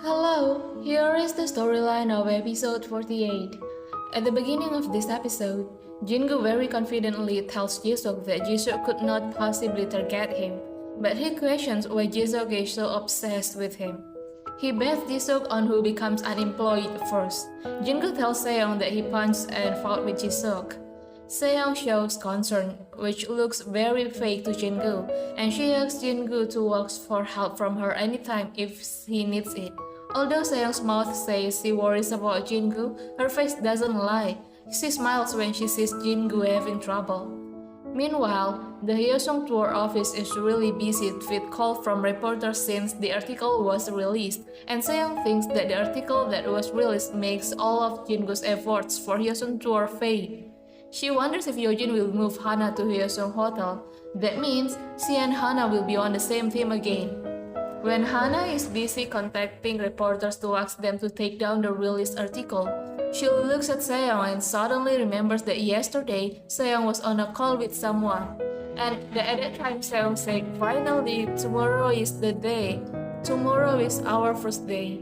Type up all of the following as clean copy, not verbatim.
Hello, here is the storyline of episode 48. At the beginning of this episode, Jingu very confidently tells Jisoo that Jisoo could not possibly target him, but he questions why Jisoo is so obsessed with him. He bets Jisoo on who becomes unemployed first. Jingu tells Seong that he punched and fought with Jisoo. Seong shows concern, which looks very fake to Jingu, and she asks Jingu to ask for help from her anytime if he needs it. Although Seong's mouth says she worries about Jingu, her face doesn't lie. She smiles when she sees Jingu having trouble. Meanwhile, the Hyosung tour office is really busy with calls from reporters since the article was released, and Seong thinks that the article that was released makes all of Jingu's efforts for Hyosung tour fade. She wonders if Yojin will move Hana to Hyosung Hotel. That means she and Hana will be on the same team again. When Hana is busy contacting reporters to ask them to take down the released article, she looks at Seong and suddenly remembers that yesterday Seong was on a call with someone. And at that time Seong said, "Finally, tomorrow is the day. Tomorrow is our first day."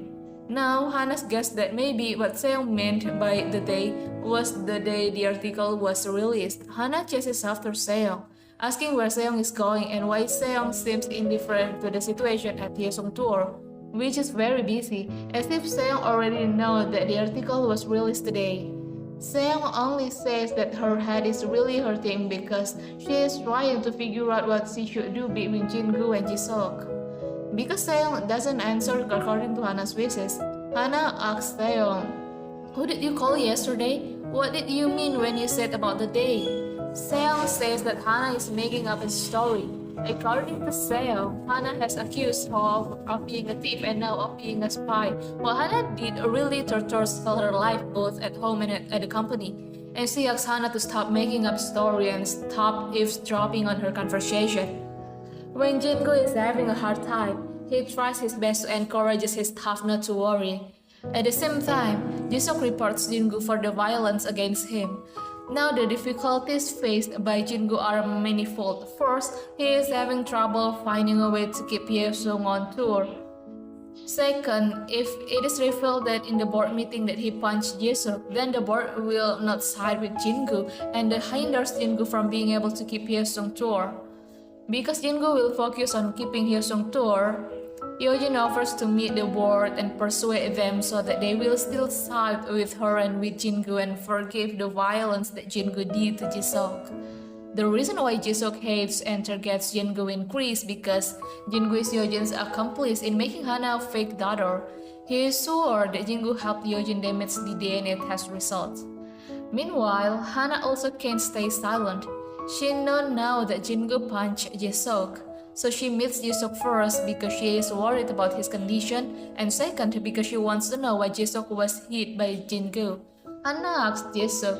Now, Hana guessed that maybe what Seong meant by the day was the day the article was released. Hana chases after Seong, asking where Seong is going and why Seong seems indifferent to the situation at Hyosung tour, which is very busy, as if Seong already knows that the article was released today. Seong only says that her head is really hurting because she is trying to figure out what she should do between Jingu and Jisoo. Because Seong doesn't answer according to Hana's wishes, Hana asks Seong, "Who did you call yesterday? What did you mean when you said about the day?" Seong says that Hana is making up a story. According to Seong, Hana has accused her of being a thief and now of being a spy. What Hana did really tortures her life both at home and at the company. And she asks Hana to stop making up story and stop eavesdropping on her conversation. When Jingu is having a hard time, he tries his best to encourage his staff not to worry. At the same time, Jisoo reports Jingu for the violence against him. Now the difficulties faced by Jingu are manifold. First, he is having trouble finding a way to keep Hyosung on tour. Second, if it is revealed that in the board meeting that he punched Jisoo, then the board will not side with Jingu and that hinders Jingu from being able to keep Hyosung tour. Because Jingu will focus on keeping Hyosung tour, Yojin offers to meet the board and persuade them so that they will still side with her and with Jingu and forgive the violence that Jingu did to Jisoo. The reason why Jisoo hates and targets Jingu increased because Jingu is Yojin's accomplice in making Hana a fake daughter. He is sure that Jingu helped Yojin damage the DNA test results. Meanwhile, Hana also can't stay silent. She knows now that Jingu punched Jisoo, so she meets Jisoo first because she is worried about his condition, and second because she wants to know why Jisoo was hit by Jingu. Hana asks Jisoo,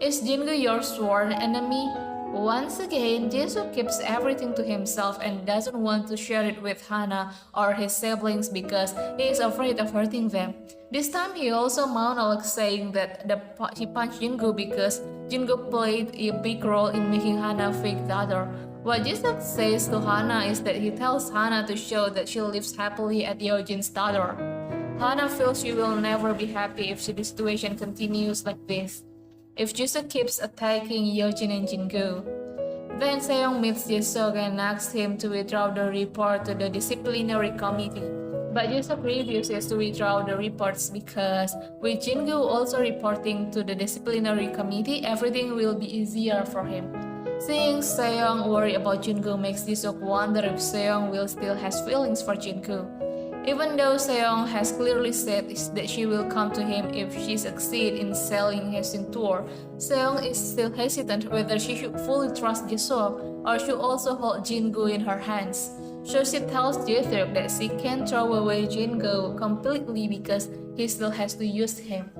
"Is Jingu your sworn enemy?" Once again, Jisoo keeps everything to himself and doesn't want to share it with Hana or his siblings because he is afraid of hurting them. This time he also monologues saying that he punched Jingu because Jingu played a big role in making Hana a fake daughter. What Jisoo says to Hana is that he tells Hana to show that she lives happily at Yojin's daughter. Hana feels she will never be happy if the situation continues like this. If Jisoo keeps attacking Yojin and Jingu. Then Seong meets Jisoo and asks him to withdraw the report to the disciplinary committee. But Jisoo refuses to withdraw the reports because with Jingu also reporting to the disciplinary committee, everything will be easier for him. Seeing Seong worry about Jingu makes Jisoo wonder if Seong will still has feelings for Jingu. Even though Seong has clearly said that she will come to him if she succeeds in selling Hyosung tour, Seong is still hesitant whether she should fully trust Jisoo or should also hold Jingu in her hands. So she tells Jisoo that she can't throw away Jingu completely because he still has to use him.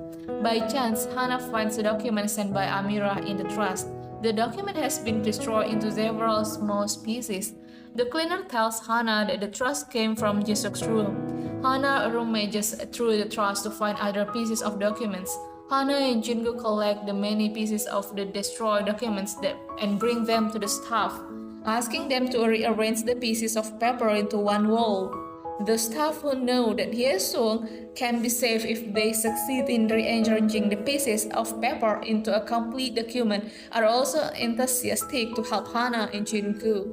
By chance, Hana finds a document sent by Amira in the trust. The document has been destroyed into several small pieces. The cleaner tells Hana that the trust came from Jisoo's room. Hana rummages through the trust to find other pieces of documents. Hana and Jingu collect the many pieces of the destroyed documents and bring them to the staff, asking them to rearrange the pieces of paper into one wall. The staff who know that Hye-sung can be saved if they succeed in rearranging the pieces of paper into a complete document are also enthusiastic to help Hana and Jin-gu.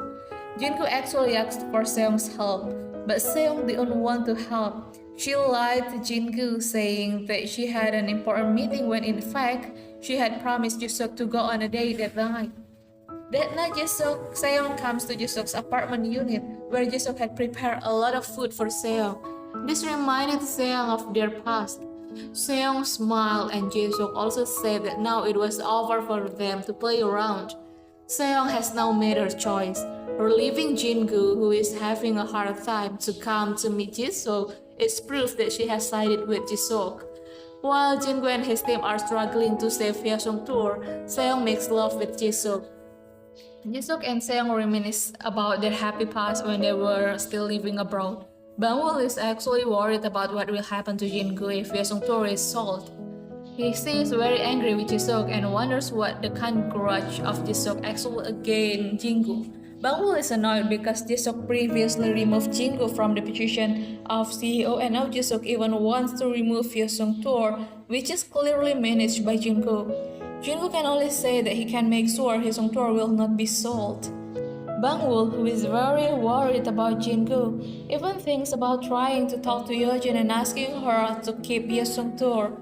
Jin-gu actually asked for Seong's help, but Seong didn't want to help. She lied to Jin-gu, saying that she had an important meeting when in fact she had promised Jusuk to go on a date that night. That night, Seong comes to Jusuk's apartment unit, where Jusuk had prepared a lot of food for Seong. This reminded Seong of their past. Seong smiled, and Jusuk also said that now it was over for them to play around. Seong has now made her choice. Her leaving Jin-gu, who is having a hard time to come to meet Jisuk, is proof that she has sided with Jisuk. While Jin-gu and his team are struggling to save Hye-sung tour, Seong makes love with Jisuk. Jisuk and Seong reminisce about their happy past when they were still living abroad. Bang-woo is actually worried about what will happen to Jin-gu if Hye-sung tour is sold. He seems very angry with Jisuk and wonders what the kind grudge of Jisuk actually against Jin-gu. Bang-woo is annoyed because Jisuk previously removed Jin-gu from the position of CEO, and now Jisuk even wants to remove Hye-sung tour, which is clearly managed by Jin-gu. Jin-gu can only say that he can make sure Hye-sung tour will not be sold. Bang-woo, who is very worried about Jin-gu, even thinks about trying to talk to Yeojin and asking her to keep Hye-sung tour.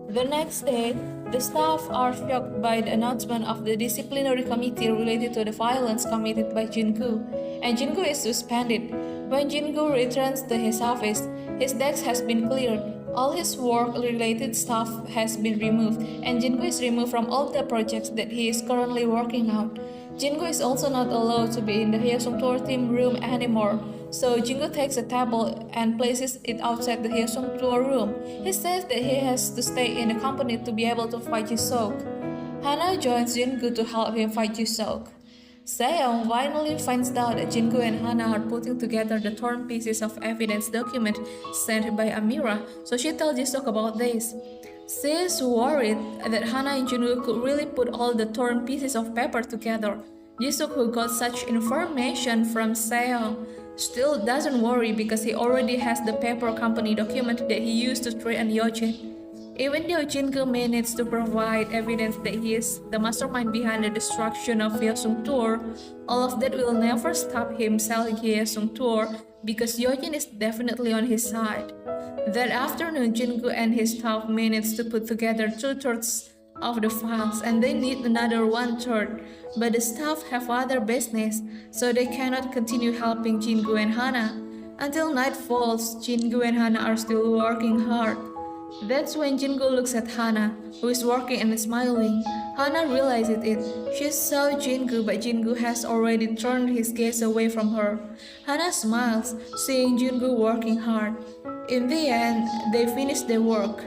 The next day, the staff are shocked by the announcement of the disciplinary committee related to the violence committed by Jin-gu, and Jin-gu is suspended. When Jin-gu returns to his office, his desk has been cleared, all his work-related stuff has been removed, and Jin-gu is removed from all the projects that he is currently working on. Jin-gu is also not allowed to be in the Hye-sung tour team room anymore, so Jin-gu takes a table and places it outside the Hye-sung tour room. He says that he has to stay in the company to be able to fight Jisuk. Hana joins Jin-gu to help him fight Jisuk. Seong finally finds out that Jin-gu and Hana are putting together the torn pieces of evidence document sent by Amira, so she tells Jisuk about this. She is worried that Hana and Jin-gu could really put all the torn pieces of paper together. Jisuk, who got such information from Seong, still doesn't worry because he already has the paper company document that he used to threaten Yeojin. Even though Jin-gu managed to provide evidence that he is the mastermind behind the destruction of Hye-sung tour, all of that will never stop him selling Hye-sung tour because Yeojin is definitely on his side. That afternoon, Jin-gu and his staff managed to put together 2/3 of the files, and they need another 1/3, but the staff have other business, so they cannot continue helping Jin-gu and Hana. Until night falls, Jin-gu and Hana are still working hard. That's when Jin-gu looks at Hana, who is working and smiling. Hana realizes it. She saw Jin-gu, but Jin-gu has already turned his gaze away from her. Hana smiles, seeing Jin-gu working hard. In the end, they finish their work.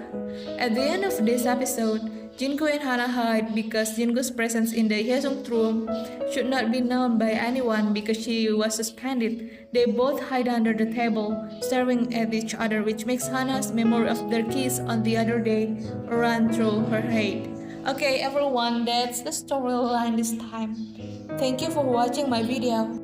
At the end of this episode, Jin-gu and Hana hide because Jin-gu's presence in the Hye-sung room should not be known by anyone because she was suspended. They both hide under the table, staring at each other, which makes Hana's memory of their kiss on the other day run through her head. Okay everyone, that's the storyline this time. Thank you for watching my video.